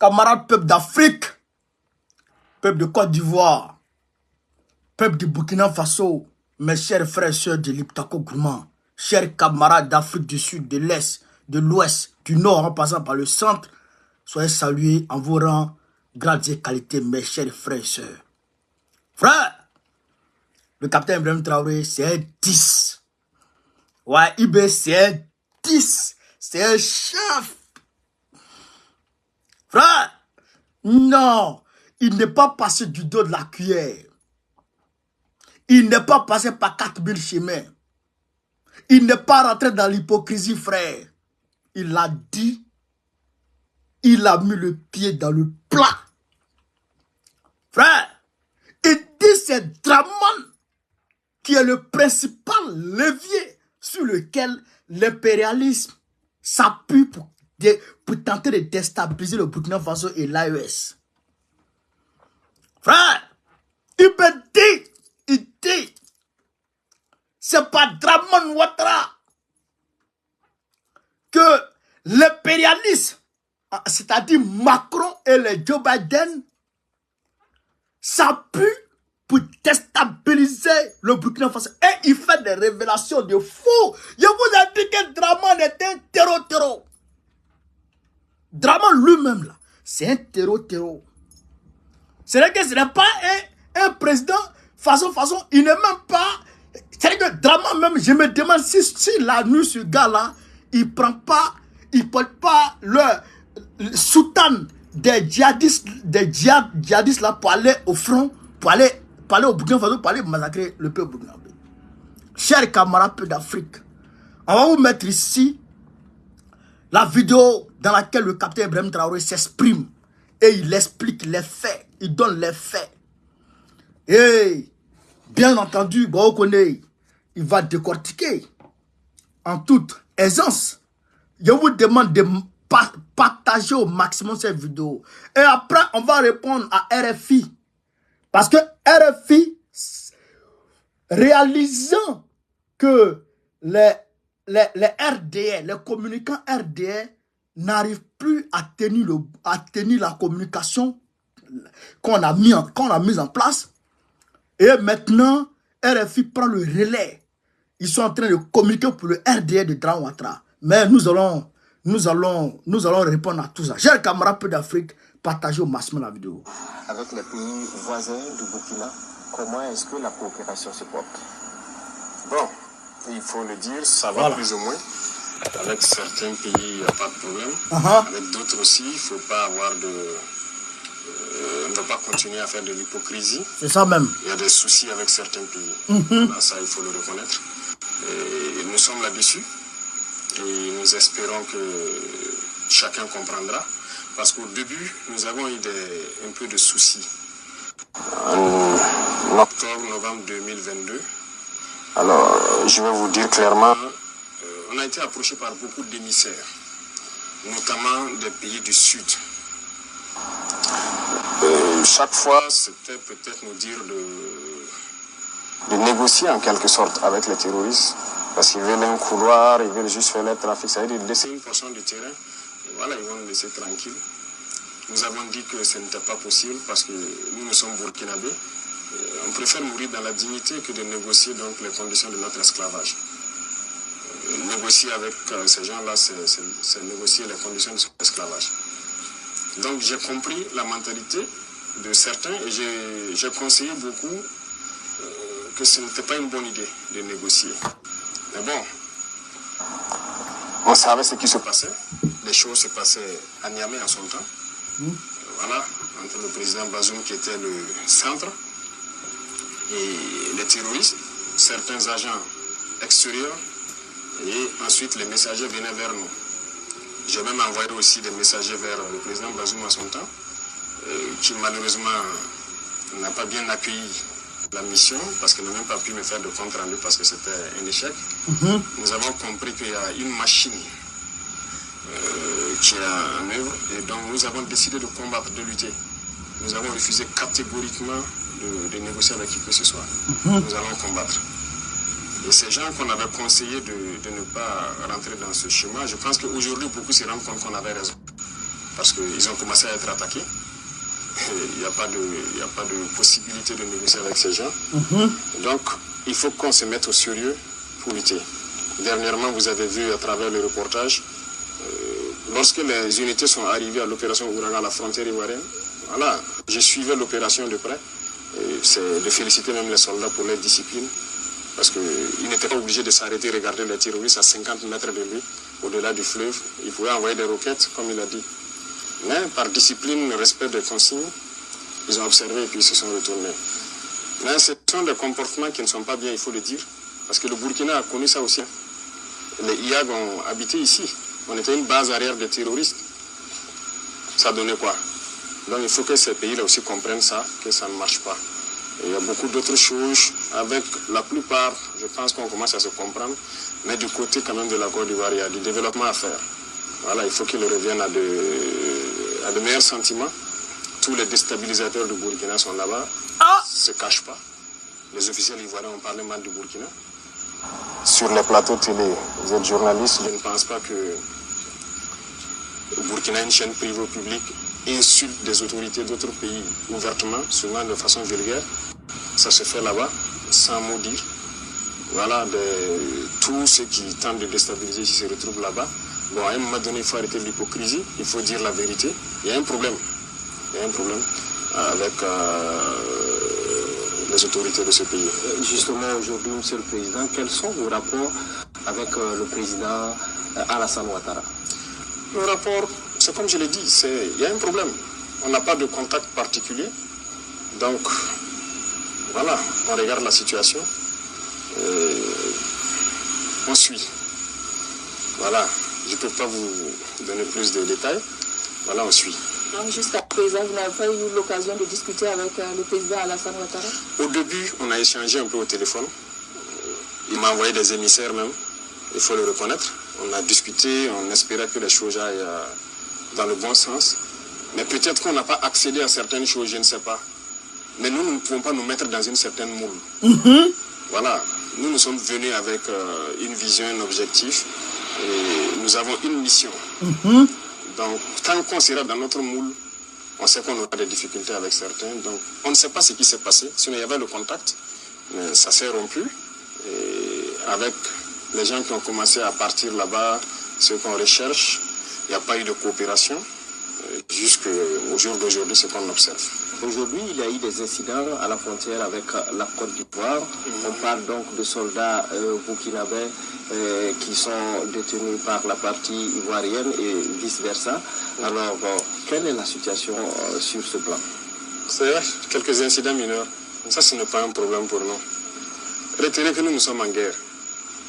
camarades peuple d'Afrique, peuple de Côte d'Ivoire, peuple du Burkina Faso, mes chers frères et sœurs de l'Iptako Gourmand, chers camarades d'Afrique du Sud, de l'Est, de l'Ouest, du Nord, en passant par le centre, soyez salués en vos rangs, grades et qualités, mes chers frères et sœurs. Frère, le capitaine Ibrahim Traoré, c'est un 10. Ouais, IB, c'est un 10. C'est un chef. Frère, non, il n'est pas passé du dos de la cuillère. Il n'est pas passé par 4000 chemins. Il n'est pas rentré dans l'hypocrisie, frère. Il a dit, il a mis le pied dans le plat. Frère, il dit c'est Draman qui est le principal levier sur lequel l'impérialisme s'appuie pour tenter de déstabiliser le Burkina Faso et l'AES. Frère, il dit, c'est pas Draman Ouattara que l'impérialisme, c'est-à-dire Macron et les Joe Biden, s'appuient pour déstabiliser le Burkina Faso. Et il fait des révélations de fou. Je vous ai dit que Draman est un terreau. Draman lui-même, là, c'est un terreau. C'est-à-dire que ce n'est pas un président façon, il n'est même pas... C'est-à-dire que Draman même, je me demande si la nuit, ce gars-là, il porte pas le soutane des djihadistes là pour aller au front, pour aller au Burkina Faso, pour aller massacrer le peuple burkinabé. Chers camarades d'Afrique, on va vous mettre ici la vidéo dans laquelle le capitaine Ibrahim Traoré s'exprime et il explique les faits, il donne les faits. Et bien entendu, il va décortiquer en toute aisance. Je vous demande de partager au maximum cette vidéo. Et après, on va répondre à RFI. Parce que RFI, réalisant que les RDA, les communicants RDA, n'arrivent plus à tenir la communication qu'on a mis en place. Et maintenant, RFI prend le relais. Ils sont en train de communiquer pour le RDA de Draman Ouattara. Mais nous allons répondre à tout ça. Chers camarades d'Afrique, partagez au maximum la vidéo. Avec les pays voisins du Burkina, comment est-ce que la coopération se porte? Bon, il faut le dire, ça va plus ou moins. Avec certains pays, il n'y a pas de problème. Avec d'autres aussi, il ne faut pas avoir on ne va pas continuer à faire de l'hypocrisie. C'est ça même. Il y a des soucis avec certains pays. Voilà, ça, il faut le reconnaître. Et nous sommes là-dessus. Et nous espérons que chacun comprendra. Parce qu'au début, nous avons eu un peu de soucis. En octobre, novembre 2022. Alors, je vais vous dire clairement, on a été approché par beaucoup d'émissaires, notamment des pays du Sud. Chaque fois, c'était peut-être nous dire de négocier en quelque sorte avec les terroristes. Parce qu'ils veulent un couloir, ils veulent juste faire le trafic. Ça veut dire laisser une portion du terrain. Et voilà, ils vont nous laisser tranquilles. Nous avons dit que ce n'était pas possible parce que nous sommes burkinabés. On préfère mourir dans la dignité que de négocier donc les conditions de notre esclavage. Négocier avec ces gens-là, c'est négocier les conditions de son esclavage. Donc j'ai compris la mentalité de certains et j'ai conseillé beaucoup que ce n'était pas une bonne idée de négocier. Mais bon, on savait ce qui se passait. Les choses se passaient à Niamey en son temps. Voilà, entre le président Bazoum qui était le centre et les terroristes, certains agents extérieurs, et ensuite les messagers venaient vers nous. J'ai même envoyé aussi des messagers vers le président Bazoum à son temps, qui malheureusement n'a pas bien accueilli la mission parce qu'il n'a même pas pu me faire de compte rendu parce que c'était un échec. Nous avons compris qu'il y a une machine qui est en œuvre et donc nous avons décidé de combattre, de lutter. Nous avons refusé catégoriquement de négocier avec qui que ce soit. Nous allons combattre. Et ces gens qu'on avait conseillé de ne pas rentrer dans ce chemin, je pense qu'aujourd'hui beaucoup se rendent compte qu'on avait raison. parce qu'ils ont commencé à être attaqués. Il n'y a pas de possibilité de négocier avec ces gens. Donc, il faut qu'on se mette au sérieux pour lutter. Dernièrement, vous avez vu à travers le reportage, lorsque les unités sont arrivées à l'opération Ouragan à la frontière ivoirienne, voilà, je suivais l'opération de près. C'est de féliciter même les soldats pour leur discipline, parce qu'ils n'étaient pas obligés de s'arrêter et regarder les terroristes à 50 mètres de lui, au-delà du fleuve. Ils pouvaient envoyer des roquettes, comme il a dit. Mais par discipline, respect des consignes, ils ont observé et puis ils se sont retournés. Mais ce sont des comportements qui ne sont pas bien, il faut le dire, parce que le Burkina a connu ça aussi. Les IAG ont habité ici. On était une base arrière des terroristes. Ça donnait quoi? Donc il faut que ces pays-là aussi comprennent ça, que ça ne marche pas. Et il y a beaucoup d'autres choses. Avec la plupart, je pense qu'on commence à se comprendre. Mais du côté quand même de la Côte d'Ivoire, il y a du développement à faire. Voilà, il faut qu'ils reviennent à de meilleurs sentiments. Tous les déstabilisateurs du Burkina sont là-bas. Ils ne se cachent pas. Les officiels ivoiriens ont parlé mal du Burkina. Sur les plateaux télé, vous êtes journaliste, je ne pense pas que le Burkina, une chaîne privée au public, insulte des autorités d'autres pays ouvertement, souvent de façon vulgaire. Ça se fait là-bas, sans mot dire. Voilà, tous ceux qui tentent de déstabiliser se retrouvent là-bas. Bon, à un moment donné, il faut arrêter l'hypocrisie, il faut dire la vérité. Il y a un problème. Il y a un problème avec les autorités de ce pays. Justement, aujourd'hui, Monsieur le Président, quels sont vos rapports avec le président Alassane Ouattara? Le rapport, c'est comme je l'ai dit, il y a un problème. On n'a pas de contact particulier. Donc, voilà, on regarde la situation. On suit. Voilà, je ne peux pas vous donner plus de détails. Voilà, on suit. Donc jusqu'à présent, vous n'avez pas eu l'occasion de discuter avec le président Alassane Ouattara? Au début, on a échangé un peu au téléphone. Il m'a envoyé des émissaires même, il faut le reconnaître. On a discuté, on espérait que les choses aillent dans le bon sens. Mais peut-être qu'on n'a pas accédé à certaines choses, je ne sais pas. Mais nous ne pouvons pas nous mettre dans une certaine moule. Voilà, nous sommes venus avec une vision, un objectif. Et nous avons une mission. Donc, tant qu'on sera dans notre moule, on sait qu'on aura des difficultés avec certains. Donc, on ne sait pas ce qui s'est passé. Sinon, il y avait le contact, mais ça s'est rompu. Et avec les gens qui ont commencé à partir là-bas, ceux qu'on recherche, il n'y a pas eu de coopération. Jusqu'au jour d'aujourd'hui, c'est ce qu'on observe. Aujourd'hui, il y a eu des incidents à la frontière avec la Côte d'Ivoire. On parle donc de soldats burkinabés qui sont détenus par la partie ivoirienne et vice-versa. Alors, quelle est la situation sur ce plan? C'est vrai, quelques incidents mineurs. Ça, ce n'est pas un problème pour nous. Retenez que nous sommes en guerre.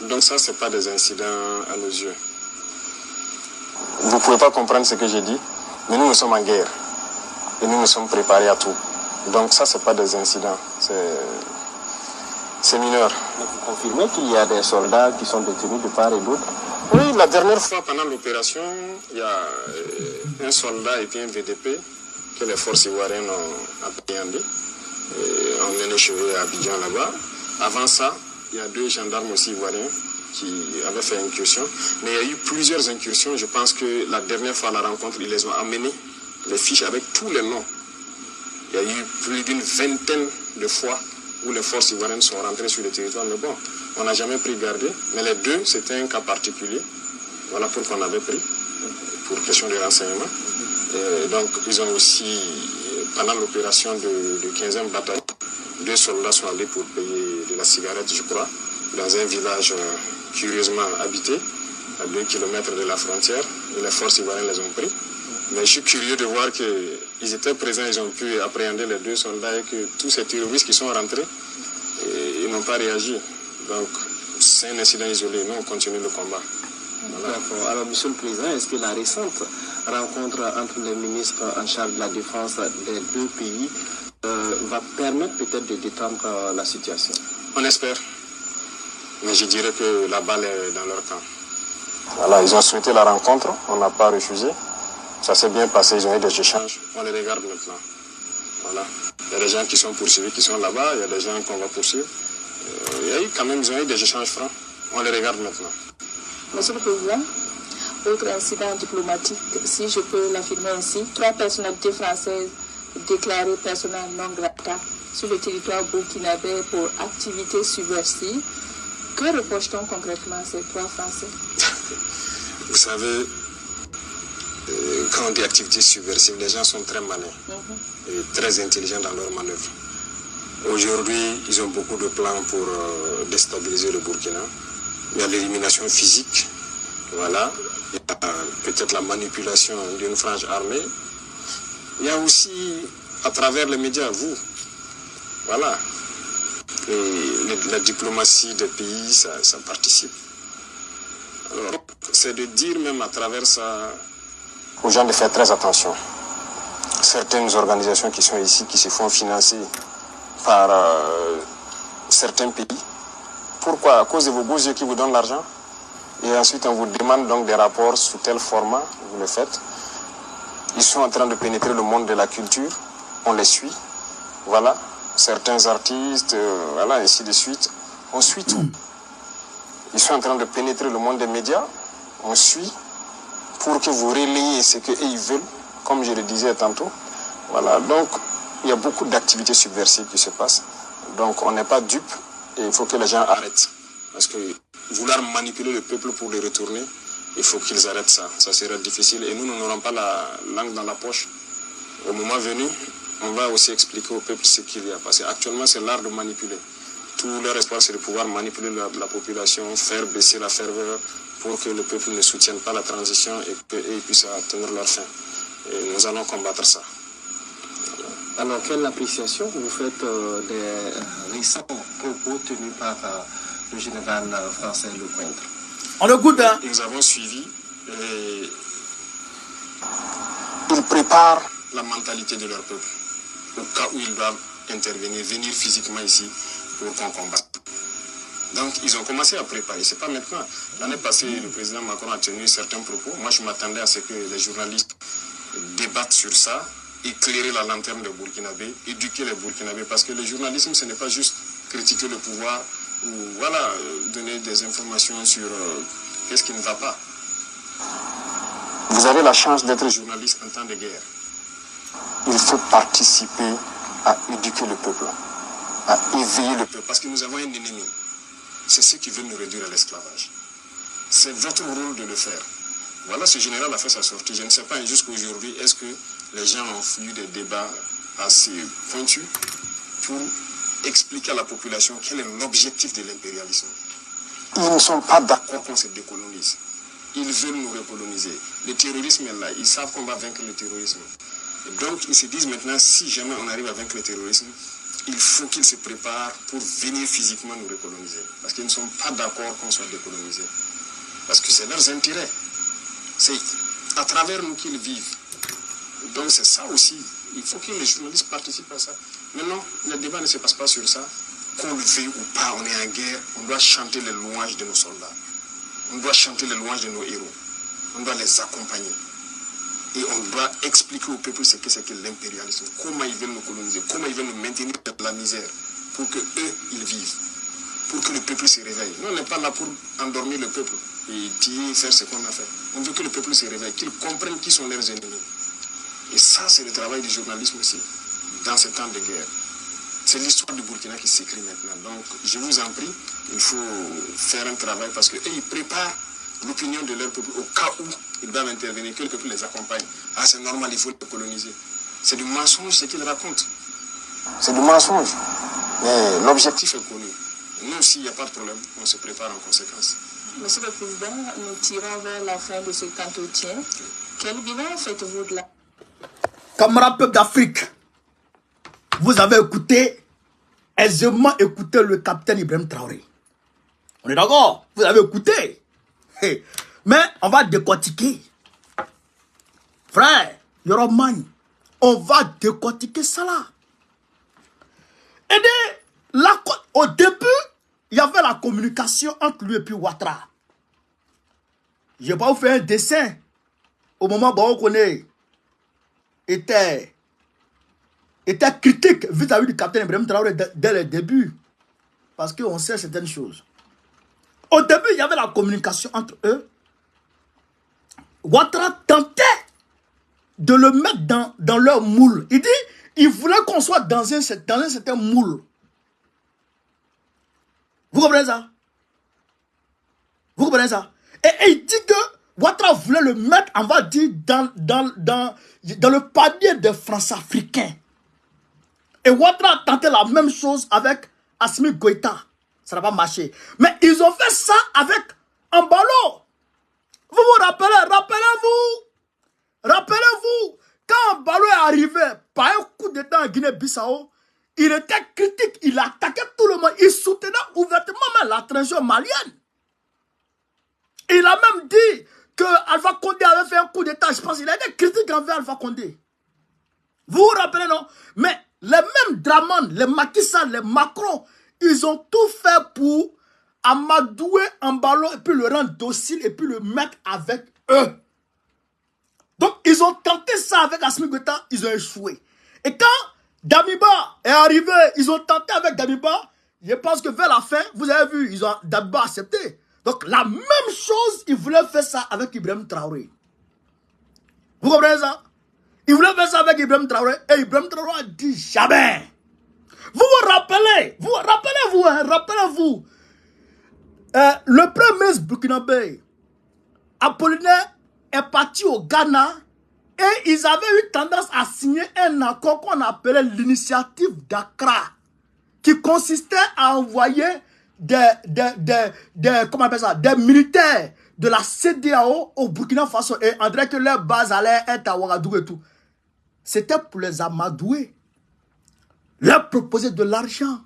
Donc ça, ce n'est pas des incidents à nos yeux. Vous ne pouvez pas comprendre ce que j'ai dit, mais nous sommes en guerre. Et nous sommes préparés à tout. Donc ça, ce n'est pas des incidents. C'est mineur. Mais vous confirmez qu'il y a des soldats qui sont détenus de part et d'autre? Oui, la dernière fois, pendant l'opération, il y a un soldat et puis un VDP que les forces ivoiriennes ont appréhendé. On mené chez eux à Abidjan là-bas. Avant ça, il y a 2 gendarmes aussi ivoiriens qui avaient fait incursion. Mais il y a eu plusieurs incursions. Je pense que la dernière fois à la rencontre, ils les ont amenés, les fiches avec tous les noms. Il y a eu plus d'une vingtaine de fois où les forces ivoiriennes sont rentrées sur le territoire. Mais bon, on n'a jamais pris garde. Mais les 2, c'était un cas particulier. Voilà pourquoi on avait pris, pour question de renseignement. Et donc, ils ont aussi, pendant l'opération de 15e bataille, 2 soldats sont allés pour payer de la cigarette, je crois, dans un village curieusement habité, à 2 km de la frontière. Et les forces ivoiriennes les ont pris. Mais je suis curieux de voir qu'ils étaient présents, ils ont pu appréhender les 2 soldats et que tous ces terroristes qui sont rentrés, ils n'ont pas réagi. Donc, c'est un incident isolé. Nous, on continue le combat. Voilà. D'accord. Alors, Monsieur le Président, est-ce que la récente rencontre entre les ministres en charge de la défense des 2 pays va permettre peut-être de détendre la situation? On espère. Mais je dirais que la balle est dans leur camp. Voilà, ils ont souhaité la rencontre, on n'a pas refusé. Ça s'est bien passé, ils ont eu des échanges. On les regarde maintenant. Voilà. Il y a des gens qui sont poursuivis, qui sont là-bas, il y a des gens qu'on va poursuivre. Il y a eu quand même, ils ont eu des échanges francs. On les regarde maintenant. Monsieur le Président, autre incident diplomatique, si je peux l'affirmer ainsi, 3 personnalités françaises déclarées persona non grata sur le territoire burkinabé pour activités subversives. Que reproche-t-on concrètement à ces 3 Français? Vous savez, quand on dit activités subversives, les gens sont très malins et très intelligents dans leurs manœuvres. Aujourd'hui, ils ont beaucoup de plans pour déstabiliser le Burkina. Il y a l'élimination physique, voilà. Il y a peut-être la manipulation d'une frange armée. Il y a aussi, à travers les médias, vous, voilà. Et la diplomatie des pays, ça participe. Alors, c'est de dire même à travers ça aux gens de faire très attention. Certaines organisations qui sont ici, qui se font financer par certains pays. Pourquoi? À cause de vos beaux yeux qui vous donnent l'argent. Et ensuite, on vous demande donc des rapports sous tel format, vous le faites. Ils sont en train de pénétrer le monde de la culture. On les suit. Voilà. Certains artistes, voilà, ainsi de suite. On suit tout. Ils sont en train de pénétrer le monde des médias. On suit pour que vous relayez ce qu'eux ils veulent, comme je le disais tantôt. Voilà. Donc, il y a beaucoup d'activités subversives qui se passent. Donc, on n'est pas dupe et il faut que les gens arrêtent. Parce que vouloir manipuler le peuple pour le retourner, il faut qu'ils arrêtent ça. Ça sera difficile et nous n'aurons pas la langue dans la poche. Au moment venu, on va aussi expliquer au peuple ce qu'il y a. Parce qu'actuellement, c'est l'art de manipuler. Tout leur espoir, c'est de pouvoir manipuler la population, faire baisser la ferveur pour que le peuple ne soutienne pas la transition et qu'ils puissent atteindre leur fin. Et nous allons combattre ça. Alors, quelle appréciation vous faites des récents propos tenus par le général français Lecointre? On écoute, hein? Nous avons suivi et ils préparent la mentalité de leur peuple au cas où ils doivent intervenir, venir physiquement ici pour qu'on combatte. Donc, ils ont commencé à préparer. Ce n'est pas maintenant. L'année passée, le président Macron a tenu certains propos. Moi, je m'attendais à ce que les journalistes débattent sur ça, éclairer la lanterne des Burkinabés, éduquer les Burkinabés. Parce que le journalisme, ce n'est pas juste critiquer le pouvoir ou voilà, donner des informations sur qu'est-ce qui ne va pas. Vous avez la chance d'être journaliste en temps de guerre. Il faut participer à éduquer le peuple, à éveiller le peuple. Parce que nous avons un ennemi. C'est ceux qui veulent nous réduire à l'esclavage. C'est votre rôle de le faire. Voilà, ce général a fait sa sortie. Je ne sais pas jusqu'à aujourd'hui, est-ce que les gens ont eu des débats assez pointus pour expliquer à la population quel est l'objectif de l'impérialisme. Ils ne sont pas d'accord qu'on se décolonise. Ils veulent nous recoloniser. Le terrorisme est là. Ils savent qu'on va vaincre le terrorisme. Et donc, ils se disent maintenant, si jamais on arrive à vaincre le terrorisme, il faut qu'ils se préparent pour venir physiquement nous recoloniser. Parce qu'ils ne sont pas d'accord qu'on soit décolonisé. Parce que c'est leurs intérêts. C'est à travers nous qu'ils vivent. Donc c'est ça aussi. Il faut que les journalistes participent à ça. Maintenant, le débat ne se passe pas sur ça. Qu'on le veuille ou pas, on est en guerre. On doit chanter les louanges de nos soldats. On doit chanter les louanges de nos héros. On doit les accompagner. Et on doit expliquer au peuple ce que c'est que l'impérialisme. Comment ils veulent nous coloniser. Comment ils veulent nous maintenir dans la misère. Pour que eux, ils vivent. Pour que le peuple se réveille. Nous, on n'est pas là pour endormir le peuple. Et piller, faire ce qu'on a fait. On veut que le peuple se réveille. Qu'ils comprennent qui sont leurs ennemis. Et ça, c'est le travail du journalisme aussi. Dans ce temps de guerre. C'est l'histoire du Burkina qui s'écrit maintenant. Donc, je vous en prie, il faut faire un travail parce qu'eux, ils préparent l'opinion de leur peuple au cas où ils doivent intervenir, que le peuple les accompagne. Ah, c'est normal, il faut les coloniser. C'est du mensonge ce qu'ils racontent. C'est du mensonge. Mais l'objectif est connu. Et nous aussi, il n'y a pas de problème. On se prépare en conséquence. Monsieur le Président, nous tirons vers la fin de cet entretien. Quel bilan faites-vous de la... Camarades peuple d'Afrique, vous avez aisément écouté le capitaine Ibrahim Traoré. On est d'accord? Vous avez écouté. Mais on va décortiquer. Frère, Yoroman, on va décortiquer ça là. Et au début, il y avait la communication entre lui et puis Ouattara. Je vais pas vous faire un dessin. Au moment où on connaît, était critique vis-à-vis du capitaine Ibrahim Traoré dès le début. Parce qu'on sait certaines choses. Au début, il y avait la communication entre eux. Ouattara tentait de le mettre dans leur moule. Il dit, il voulait qu'on soit dans un certain moule. Vous comprenez ça? Vous comprenez ça? Et il dit que Ouattara voulait le mettre, on va dire, dans le panier des France-Africains. Et Ouattara a tenté la même chose avec Assimi Goïta. Ça n'a pas marché. Mais ils ont fait ça avec Embalo. Vous vous rappelez, rappelez-vous, quand Embalo est arrivé par un coup d'état en Guinée-Bissau, il était critique, il attaquait tout le monde, il soutenait ouvertement même la transition malienne. Il a même dit que Alpha Condé avait fait un coup d'état, je pense qu'il a été critique envers Alpha Condé. Vous vous rappelez, non? Mais les mêmes Draman, les Macky Sall, les Macron, ils ont tout fait pour amadouer Embalo et puis le rendre docile et puis le mettre avec eux. Donc, ils ont tenté ça avec Assimi Goïta, ils ont échoué. Et quand Damiba est arrivé, ils ont tenté avec Damiba, je pense que vers la fin, vous avez vu, ils ont Damiba accepté. Donc, la même chose, ils voulaient faire ça avec Ibrahim Traoré. Vous comprenez ça? Ils voulaient faire ça avec Ibrahim Traoré, et Ibrahim Traoré a dit jamais. Vous vous rappelez, rappelez-vous, le premier ministre burkinabé, Apollinaire, est parti au Ghana et ils avaient eu tendance à signer un accord qu'on appelait l'initiative d'Accra, qui consistait à envoyer comment on appelle ça, des militaires de la CEDEAO au Burkina Faso, et on dirait que leur base allait être à Ouagadougou et tout. C'était pour les amadouer, leur proposer de l'argent.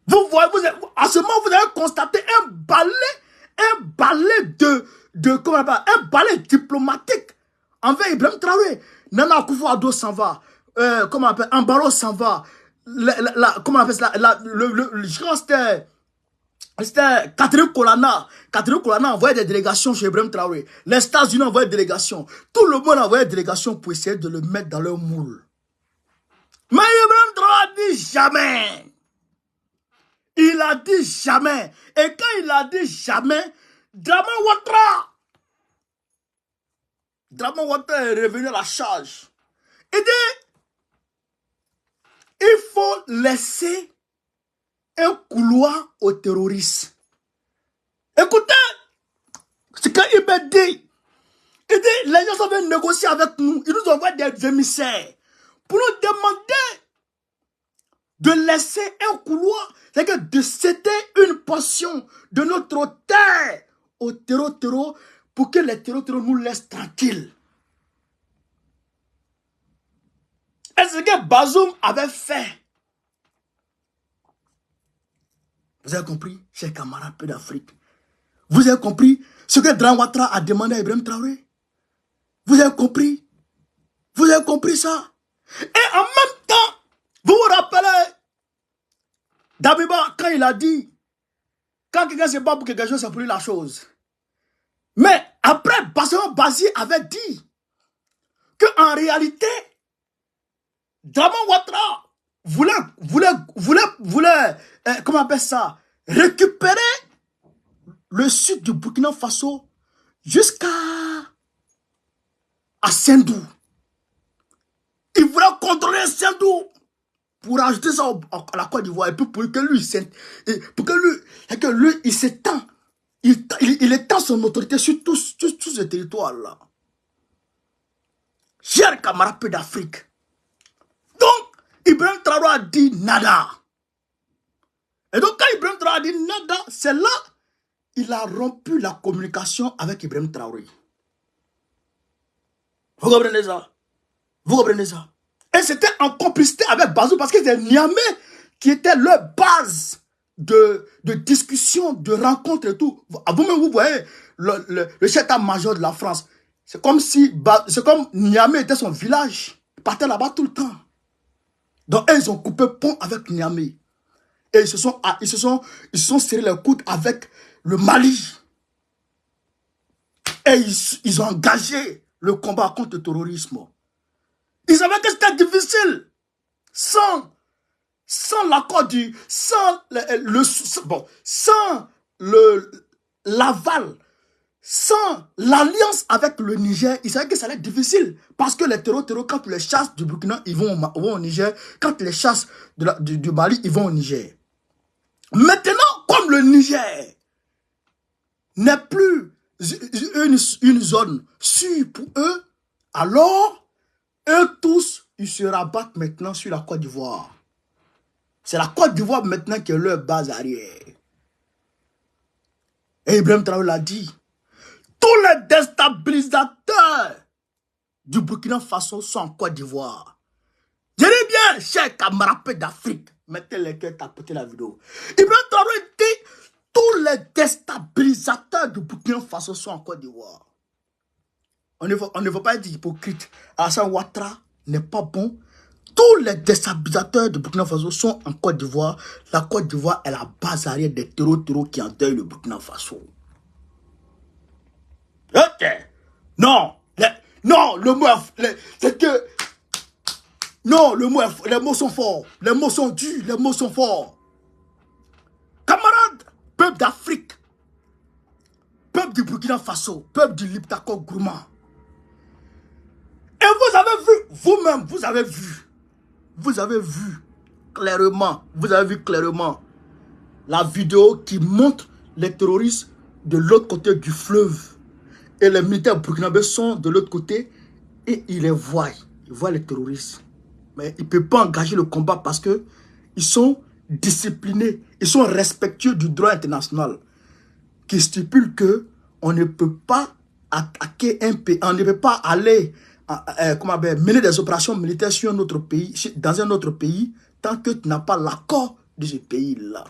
Vous voyez, à ce moment, vous avez constaté un balai comment on appelle, un balai diplomatique envers Ibrahim Traoré. Nana Akufo-Addo s'en va, comment on appelle, Embalo s'en va, comment on appelle ça, je pense que c'était Catherine Colonna. Catherine Colonna envoyait des délégations chez Ibrahim Traoré. Les États-Unis envoyaient des délégations. Tout le monde envoyait des délégations pour essayer de le mettre dans leur moule. Mais Ibrahim Traoré a dit jamais. Il a dit jamais. Et quand il a dit jamais, Draman Ouattara est revenu à la charge. Il dit, il faut laisser un couloir aux terroristes. Écoutez, ce qu'il m'a dit. Il dit, les gens veulent négocier avec nous. Ils nous envoient des émissaires pour nous demander de laisser un couloir, c'est-à-dire de céder une portion de notre terre aux terreaux pour que les terreaux nous laissent tranquilles. Et c'est ce que Bazoum avait fait. Vous avez compris, chers camarades peu d'Afrique? Vous avez compris ce que Draman Ouattara a demandé à Ibrahim Traoré? Vous avez compris? Vous avez compris ça? Et en même temps, vous vous rappelez, Damiba, quand il a dit, quand quelqu'un se bat pour quelque chose, c'est pour lui la chose. Mais après, Bazi avait dit qu'en réalité, Draman Ouattara voulait, comment on appelle ça, récupérer le sud du Burkina Faso jusqu'à Sendou. Il voulait contrôler Sendou pour ajouter ça à la Côte d'Ivoire, et puis pour que lui, il s'étend. Il étend son autorité sur tous ces territoires-là. Chers camarades peu d'Afrique. Donc, Ibrahim Traoré a dit nada. Et donc, quand Ibrahim Traoré a dit nada, c'est là il a rompu la communication avec Ibrahim Traoré. Vous comprenez ça? Vous comprenez ça? Et c'était en complicité avec Bazoum, parce que c'est Niamey qui était leur base de discussion, de rencontre et tout. Vous-même, vous voyez le chef d'état-major de la France. C'est comme Niamey était son village. Il partait là-bas tout le temps. Donc, ils ont coupé pont avec Niamey. Et ils se sont serrés les coudes avec le Mali. Et ils ont engagé le combat contre le terrorisme. Ils savaient que c'était difficile. Sans l'accord sans l'aval, sans l'alliance avec le Niger, il savait que ça allait être difficile. Parce que les terreaux, quand les chassent du Burkina, ils vont au Niger. Quand les chassent du Mali, ils vont au Niger. Maintenant, comme le Niger n'est plus une zone sûre pour eux, alors, eux tous, ils se rabattent maintenant sur la Côte d'Ivoire. C'est la Côte d'Ivoire maintenant qui est leur base arrière. Et Ibrahim Traoré l'a dit. Tous les déstabilisateurs du Burkina Faso sont en Côte d'Ivoire. Je dis bien, chers camarades d'Afrique, mettez les cœurs, tapez la vidéo. Ibrahim Traoré dit, tous les déstabilisateurs du Burkina Faso sont en Côte d'Ivoire. On ne veut pas être hypocrite. Alassane Ouattara n'est pas bon. Tous les déstabilisateurs du Burkina Faso sont en Côte d'Ivoire. La Côte d'Ivoire est la base arrière des terreaux qui endeuillent le Burkina Faso. Ok. Non. Non, le mot c'est que... Non, les mots sont forts. Les mots sont durs, les mots sont forts. Camarades, peuple d'Afrique, peuple du Burkina Faso, peuple du Liptako Gourma. Et vous avez vu, vous-même, vous avez vu clairement la vidéo qui montre les terroristes de l'autre côté du fleuve. Et les militaires burkinabés sont de l'autre côté et ils les voient. Ils voient les terroristes. Mais ils ne peuvent pas engager le combat parce que ils sont disciplinés. Ils sont respectueux du droit international qui stipule que on ne peut pas attaquer un pays, on ne peut pas aller mener des opérations militaires sur un autre pays, dans un autre pays, tant que tu n'as pas l'accord de ce pays-là.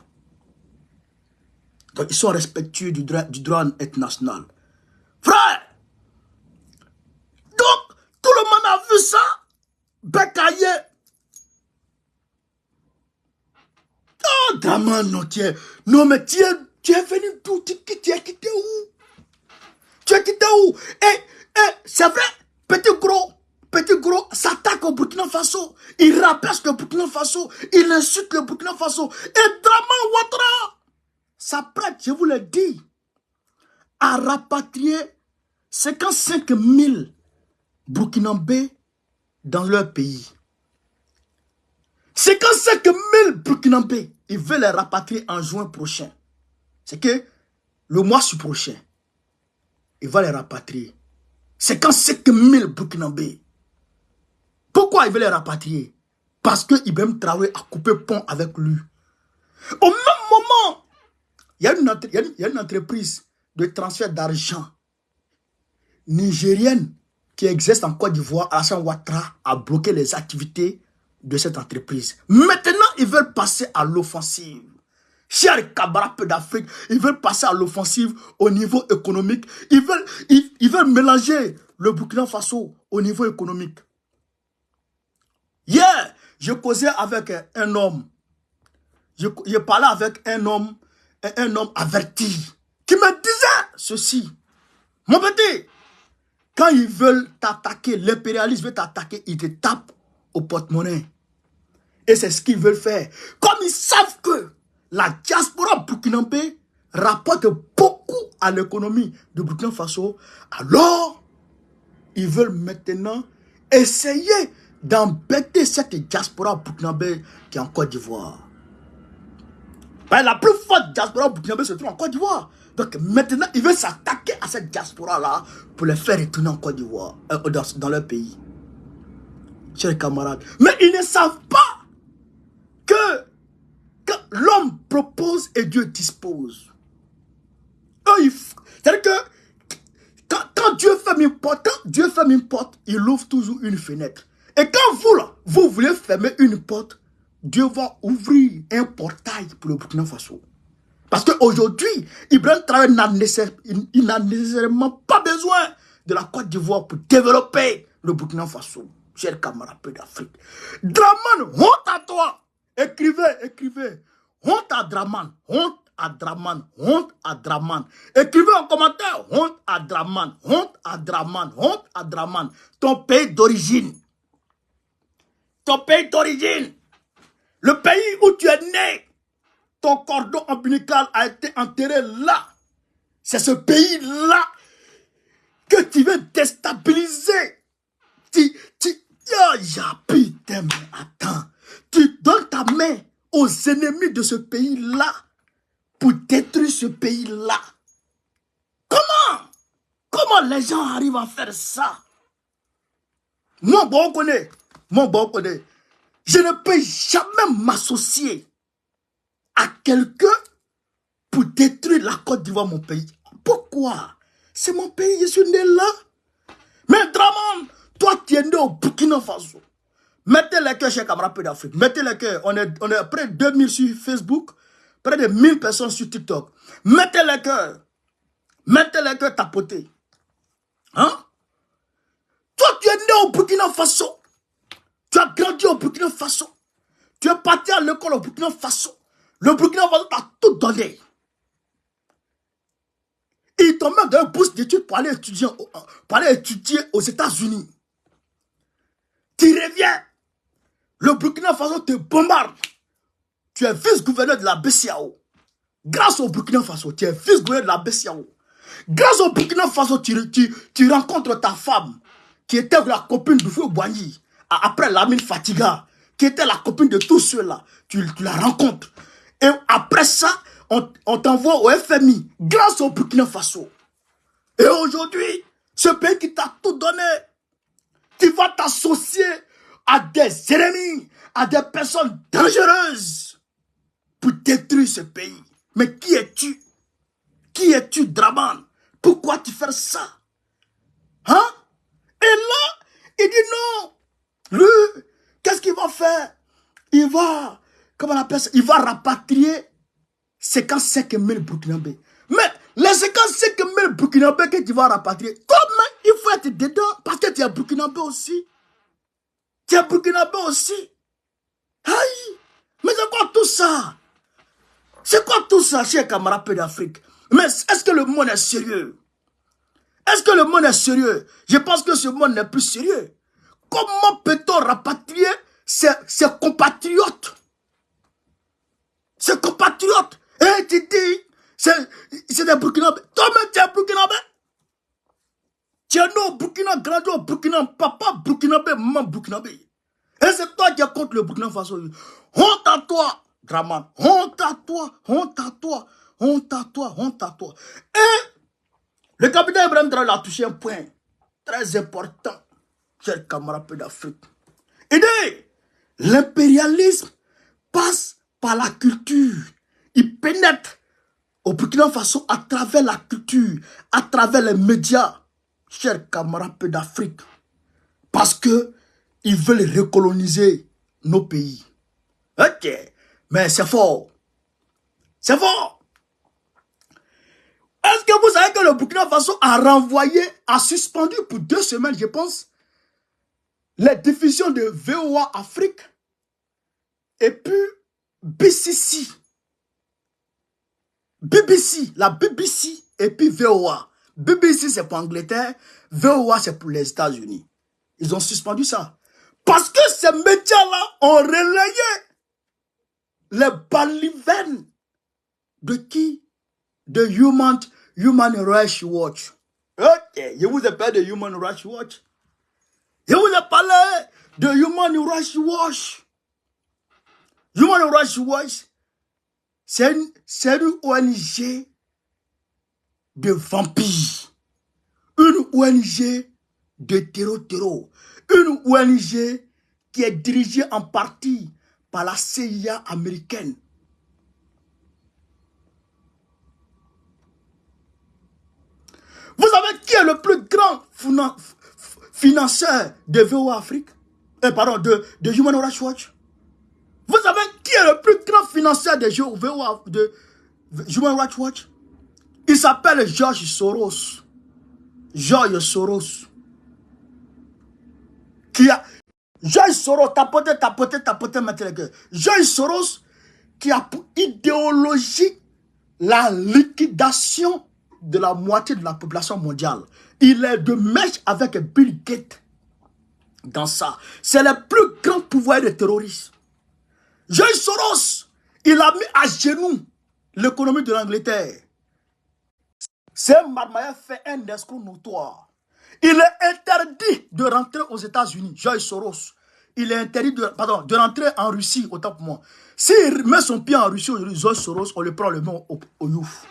Donc ils sont respectueux du droit international. Frère! Donc, tout le monde a vu ça. Bekaye. Oh, Draman, non, non, mais tu es venu d'où? Tu as quitté où? Tu as quitté où? C'est vrai, petit gros s'attaque au Burkina Faso. Il rabaisse le Burkina Faso. Il insulte le Burkina Faso. Et Draman Ouattara s'apprête, je vous l'ai dit, à rapatrier 55 000 Burkinabés dans leur pays. 55 000 Burkinabés, ils veulent les rapatrier en juin prochain. C'est que le mois prochain, il va les rapatrier. 55 000 Burkinabés. Pourquoi il veut les rapatrier? Parce que Ibrahim Traoré a coupé pont avec lui. Au même moment, il y a une entreprise de transfert d'argent nigérienne qui existe en Côte d'Ivoire. Alassane Ouattara a bloqué les activités de cette entreprise. Maintenant, ils veulent passer à l'offensive. Chers camarades d'Afrique, ils veulent passer à l'offensive au niveau économique. Ils veulent mélanger le Burkina Faso au niveau économique. Hier, je causais avec un homme. Je parlais avec un homme averti qui me disait ceci. Mon petit, quand ils veulent t'attaquer, l'impérialisme veut t'attaquer, ils te tapent au porte-monnaie. Et c'est ce qu'ils veulent faire. Comme ils savent que la diaspora burkinabé rapporte beaucoup à l'économie de Burkina Faso, alors ils veulent maintenant essayer d'embêter cette diaspora burkinabé qui est en Côte d'Ivoire. La plus forte diaspora burkinabé se trouve en Côte d'Ivoire. Donc maintenant, ils veulent s'attaquer à cette diaspora-là pour les faire retourner en Côte d'Ivoire, dans leur pays. Chers camarades. Mais ils ne savent pas que l'homme propose et Dieu dispose. C'est-à-dire que quand Dieu ferme une porte, il ouvre toujours une fenêtre. Et quand vous voulez fermer une porte, Dieu va ouvrir un portail pour le Burkina Faso. Parce qu'aujourd'hui, Ibrahim Traoré n'a nécessairement pas besoin de la Côte d'Ivoire pour développer le Burkina Faso. Chers camarades d'Afrique. Draman, honte à toi. Écrivez. Honte à Draman. Honte à Draman. Honte à Draman. Écrivez en commentaire. Honte à Draman. Honte à Draman. Honte à Draman. Ton pays d'origine. Ton pays d'origine. Le pays où tu es né. Ton cordon ombilical a été enterré là. C'est ce pays-là que tu veux déstabiliser. Putain, mais attends. Tu donnes ta main aux ennemis de ce pays-là pour détruire ce pays-là. Comment les gens arrivent à faire ça? Moi, bon, on connaît. Je ne peux jamais m'associer à quelqu'un pour détruire la Côte d'Ivoire, mon pays. Pourquoi? C'est mon pays, je suis né là. Mais Draman, toi, tu es né au Burkina Faso. Mettez les cœurs chez Camarade d'Afrique. Mettez les cœurs. On est près de 2000 sur Facebook, près de 1000 personnes sur TikTok. Mettez les cœurs. Mettez les cœurs tapotés. Hein? Toi, tu es né au Burkina Faso. Tu as grandi au Burkina Faso. Tu es parti à l'école au Burkina Faso. Le Burkina Faso t'a tout donné. Ils t'ont même donné une bourse d'études pour aller étudier aux États-Unis. Tu reviens. Le Burkina Faso te bombarde. Tu es vice-gouverneur de la BCAO. Grâce au Burkina Faso, tu es vice-gouverneur de la BCAO. Grâce au Burkina Faso, tu rencontres ta femme, qui était la copine de Fou Boigny, après Lamine Fatiga, qui était la copine de tous ceux-là. Tu la rencontres. Et après ça, on t'envoie au FMI, grâce au Burkina Faso. Et aujourd'hui, ce pays qui t'a tout donné, tu vas t'associer à des ennemis, à des personnes dangereuses pour détruire ce pays. Mais qui es-tu? Qui es-tu, Draman? Pourquoi tu fais ça? Hein? Et là, il dit non. Lui, qu'est-ce qu'il va faire? Il va, comment on appelle ça? Il va rapatrier 55 000 Burkinabés. Mais les 55 000 Burkinabés que tu vas rapatrier, comment il faut être dedans? Parce que tu es Burkinabé aussi. Tu es Burkinabé aussi. Aïe! Mais c'est quoi tout ça? C'est quoi tout ça, chers camarades d'Afrique? Mais est-ce que le monde est sérieux? Est-ce que le monde est sérieux? Je pense que ce monde n'est plus sérieux. Comment peut-on rapatrier ses compatriotes? Ses compatriotes. Et tu dis, c'est des Burkinabés. Toi-même, tu es Burkinabé. Tu es né au Burkina, grandi au Burkina, papa Burkinabé, maman Burkinabé. Et c'est toi qui es contre le Burkina Faso. Honte à toi, Draman. Honte à toi, honte à toi, honte à toi, honte à toi. Et le capitaine Ibrahim Traoré a touché un point très important, chers camarades d'Afrique. Il dit, l'impérialisme passe par la culture. Il pénètre au Burkina Faso à travers la culture, à travers les médias, chers camarades d'Afrique. Parce que ils veulent recoloniser nos pays. Ok, mais c'est fort. C'est fort. Est-ce que vous savez que le Burkina Faso a renvoyé, a suspendu pour 2 semaines, je pense, les diffusions de VOA Afrique et puis BBC. La BBC et puis VOA. BBC c'est pour l'Angleterre, VOA c'est pour les États-Unis. Ils ont suspendu ça. Parce que ces médias-là ont relayé les balivernes de qui? De Human Rights Watch. Ok, je vous ai parlé de Human Rights Watch. Je vous ai parlé de Human Rights Watch. Human Rights Watch, c'est une ONG de vampires. Une ONG de terreau. Une ONG qui est dirigée en partie par la CIA américaine. Vous savez qui est le plus grand financeur de VOA Afrique? De Human Rights Watch? Vous savez qui est le plus grand financeur de Human Rights Watch? Il s'appelle George Soros. George Soros. George Soros, tapoter, mettez les gueules. George Soros qui a pour idéologie la liquidation de la moitié de la population mondiale. Il est de mèche avec Bill Gates dans ça. C'est le plus grand pouvoir de terroristes. George Soros, il a mis à genoux l'économie de l'Angleterre. C'est un marmailleur fait un escroc notoire. Il est interdit de rentrer aux États-Unis. George Soros. Il est interdit de rentrer en Russie, autant pour moi. S'il met son pied en Russie aujourd'hui, George Soros, on le prend le nom au youf.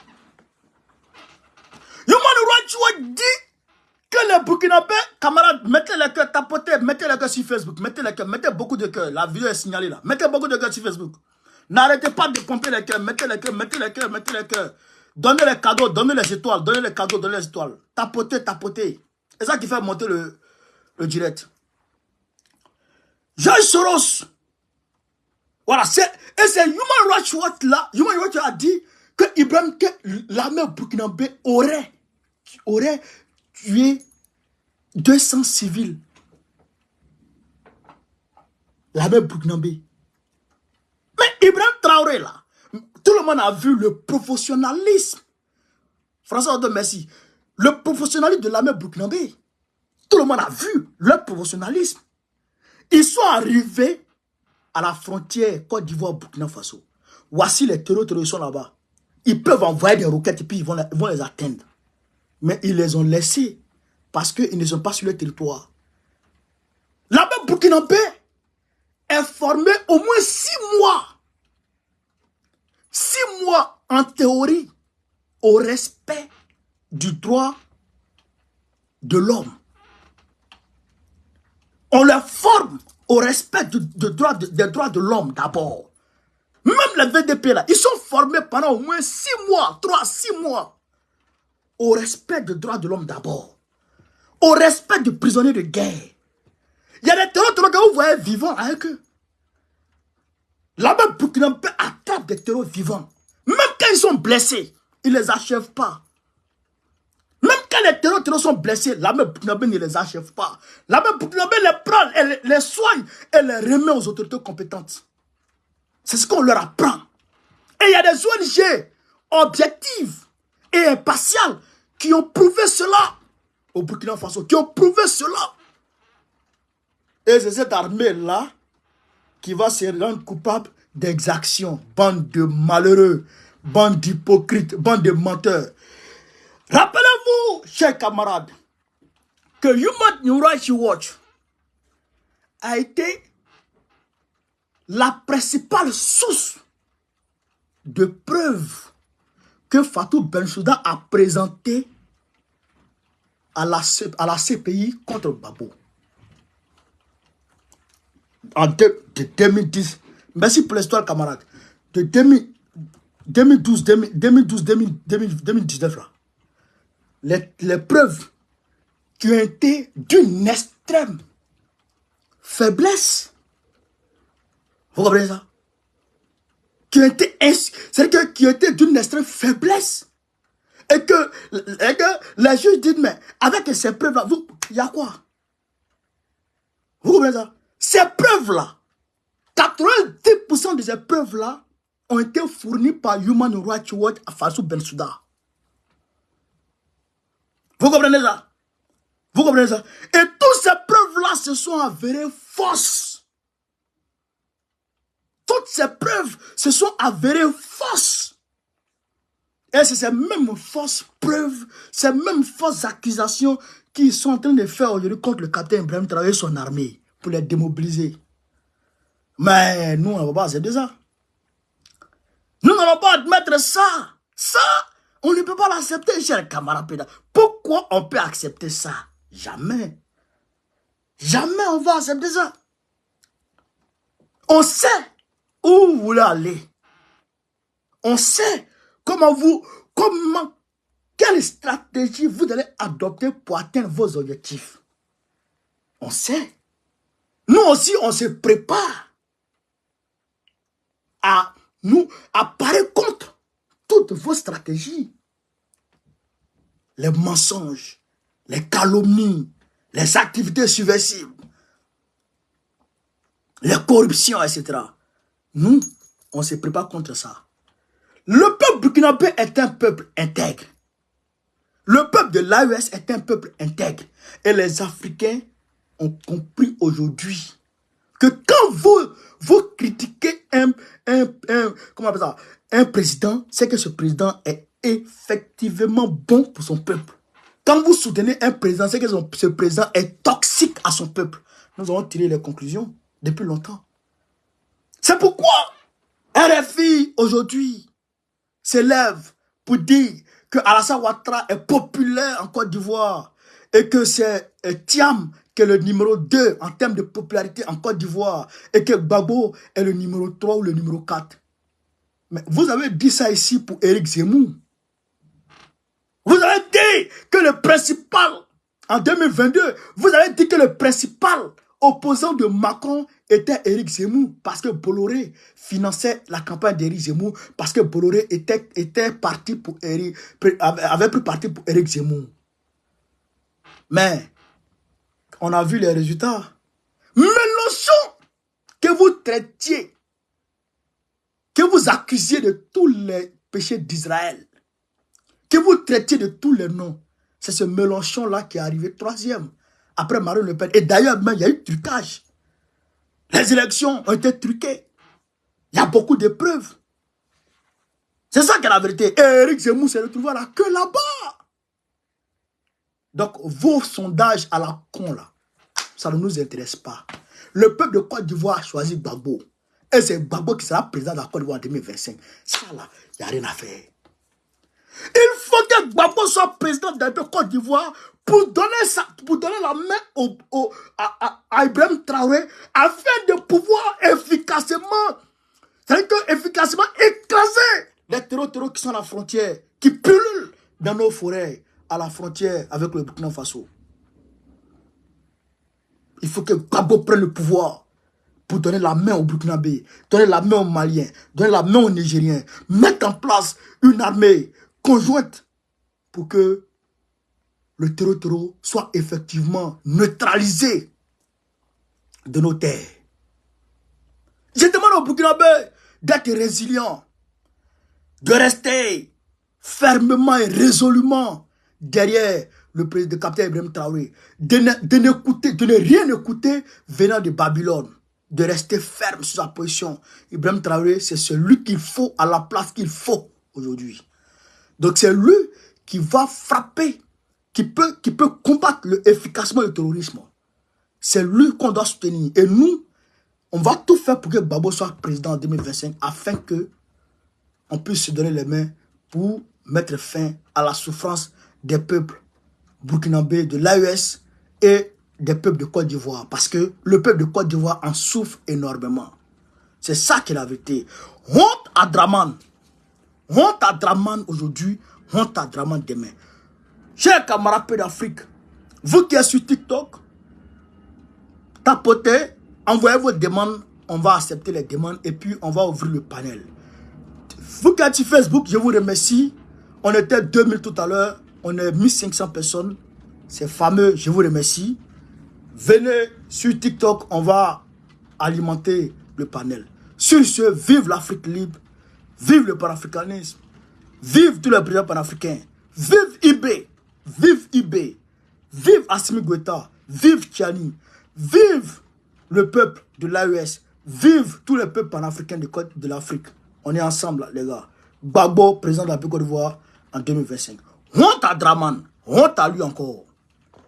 Human Rights Watch dit que les Burkinabés, camarades, mettez les cœurs, tapotez, mettez les cœurs sur Facebook, mettez les cœurs, mettez beaucoup de cœurs. La vidéo est signalée là. Mettez beaucoup de cœurs sur Facebook. N'arrêtez pas de pomper les cœurs, mettez les cœurs, mettez les cœurs, mettez les cœurs. Donnez les cadeaux, donnez les étoiles, donnez les cadeaux, donnez les étoiles. Tapotez, tapotez. C'est ça qui fait monter le direct. George Soros. Voilà, et c'est Human Rights Watch là. Human Rights Watch a dit que l'armée burkinabé aurait tué 200 civils. L'armée burkinabé. Mais Ibrahim Traoré là, tout le monde a vu le professionnalisme. François Hollande, merci. Le professionnalisme de l'armée burkinabé. Tout le monde a vu le professionnalisme. Ils sont arrivés à la frontière Côte d'Ivoire-Burkina Faso. Voici les terroristes sont là-bas. Ils peuvent envoyer des roquettes et puis ils vont les atteindre. Mais ils les ont laissés parce qu'ils ne sont pas sur le territoire. L'armée burkinabé est formée au moins 6 mois. 6 mois en théorie au respect du droit de l'homme. On les forme au respect des droits de l'homme d'abord. Même les VDP là, ils sont formés pendant au moins 6 mois, 3-6 mois. Au respect des droits de l'homme d'abord. Au respect des prisonniers de guerre. Il y a des terroristes que vous voyez vivants avec eux. Là-bas, Burkinabé attrape des terroristes vivants. Même quand ils sont blessés, ils ne les achèvent pas. Même quand les terroristes sont blessés, l'armée burkinabé ne les achève pas. L'armée burkinabé les prend, les soigne et les remet aux autorités compétentes. C'est ce qu'on leur apprend. Et il y a des ONG objectives et impartiales qui ont prouvé cela au Burkina Faso, qui ont prouvé cela. Et c'est cette armée-là qui va se rendre coupable d'exactions. Bande de malheureux, bande d'hypocrites, bande de menteurs. Rappelez-vous, chers camarades, que Human Rights Watch a été la principale source de preuves que Fatou Bensouda a présentées à la CPI contre Babo. En 2010, merci pour l'histoire, camarades, de 2012-2019 là. Les preuves qui ont été d'une extrême faiblesse. Vous comprenez ça? Qui ont été d'une extrême faiblesse. Et que les juges disent, mais avec ces preuves-là, il y a quoi? Vous comprenez ça? Ces preuves-là, 90% de ces preuves-là ont été fournies par Human Rights Watch à Fatou Bensouda. Vous comprenez ça? Vous comprenez ça? Et toutes ces preuves-là se sont avérées fausses. Toutes ces preuves se sont avérées fausses. Et c'est ces mêmes fausses preuves, ces mêmes fausses accusations qu'ils sont en train de faire aujourd'hui contre le capitaine Ibrahim Traoré et son armée pour les démobiliser. Mais nous, on ne va pas accepter ça. Nous n'allons pas admettre ça. Ça, on ne peut pas l'accepter, cher camarade. Pourquoi on peut accepter ça? Jamais. Jamais on va accepter ça. On sait où vous voulez aller. On sait quelle stratégie vous allez adopter pour atteindre vos objectifs. On sait. Nous aussi, on se prépare à parer contre toutes vos stratégies. Les mensonges, les calomnies, les activités subversives, les corruptions, etc. Nous, on se prépare contre ça. Le peuple burkinabé est un peuple intègre. Le peuple de l'AES est un peuple intègre. Et les Africains ont compris aujourd'hui que quand vous critiquez un président, c'est que ce président est effectivement bon pour son peuple. Quand vous soutenez un président, c'est que ce président est toxique à son peuple. Nous avons tiré les conclusions depuis longtemps. C'est pourquoi RFI aujourd'hui s'élève pour dire que Alassane Ouattara est populaire en Côte d'Ivoire et que c'est Thiam qui est le numéro 2 en termes de popularité en Côte d'Ivoire et que Gbagbo est le numéro 3 ou le numéro 4. Mais vous avez dit ça ici pour Éric Zemmour. Vous avez dit que le principal, en 2022, vous avez dit que le principal opposant de Macron était Éric Zemmour parce que Bolloré finançait la campagne d'Éric Zemmour parce que Bolloré était parti pour avait pris parti pour Éric Zemmour. Mais on a vu les résultats. Mélenchon, que vous traitiez, que vous accusiez de tous les péchés d'Israël, que vous traitiez de tous les noms, c'est ce Mélenchon-là qui est arrivé 3e, après Marine Le Pen. Et d'ailleurs, même, il y a eu trucage. Les élections ont été truquées. Il y a beaucoup de preuves. C'est ça qui est la vérité. Et Éric Zemmour s'est retrouvé à la queue là-bas. Donc, vos sondages à la con, là, ça ne nous intéresse pas. Le peuple de Côte d'Ivoire a choisi Gbagbo. Et c'est Gbagbo qui sera président de la Côte d'Ivoire en 2025. Ça, là, il n'y a rien à faire. Il faut que Gbagbo soit président de la Côte d'Ivoire pour donner la main à Ibrahim Traoré afin de pouvoir efficacement écraser les terreaux qui sont à la frontière, qui pullulent dans nos forêts, à la frontière avec le Burkina Faso. Il faut que Gbagbo prenne le pouvoir pour donner la main aux Burkinabés, donner la main aux Maliens, donner la main aux Nigériens, mettre en place une armée conjointe pour que le terreau soit effectivement neutralisé de nos terres. Je demande aux Burkinabés d'être résilients, de rester fermement et résolument derrière le président capitaine Ibrahim Traoré, de ne rien écouter venant de Babylone, de rester ferme sur sa position. Ibrahim Traoré, c'est celui qu'il faut à la place qu'il faut aujourd'hui. Donc c'est lui qui va frapper, qui peut combattre efficacement le terrorisme. C'est lui qu'on doit soutenir. Et nous, on va tout faire pour que Gbagbo soit président en 2025 afin que on puisse se donner les mains pour mettre fin à la souffrance des peuples burkinabés, de l'AES et des peuples de Côte d'Ivoire. Parce que le peuple de Côte d'Ivoire en souffre énormément. C'est ça qui est la vérité. Honte à Draman. Honte à Draman aujourd'hui, honte à Draman demain. Chers camarades d'Afrique, vous qui êtes sur TikTok, tapotez, envoyez vos demandes, on va accepter les demandes et puis on va ouvrir le panel. Vous qui êtes sur Facebook, je vous remercie. On était 2000 tout à l'heure, on est 1500 personnes. C'est fameux, je vous remercie. Venez sur TikTok, on va alimenter le panel. Sur ce, vive l'Afrique libre, vive le panafricanisme, vive tous les présidents panafricains, vive IB, vive Assimi Goïta, vive Tiani, vive le peuple de l'AES, vive tous les peuples panafricains de l'Afrique. On est ensemble, les gars. Gbagbo, président de la Côte d'Ivoire en 2025. Honte à Draman, honte à lui encore.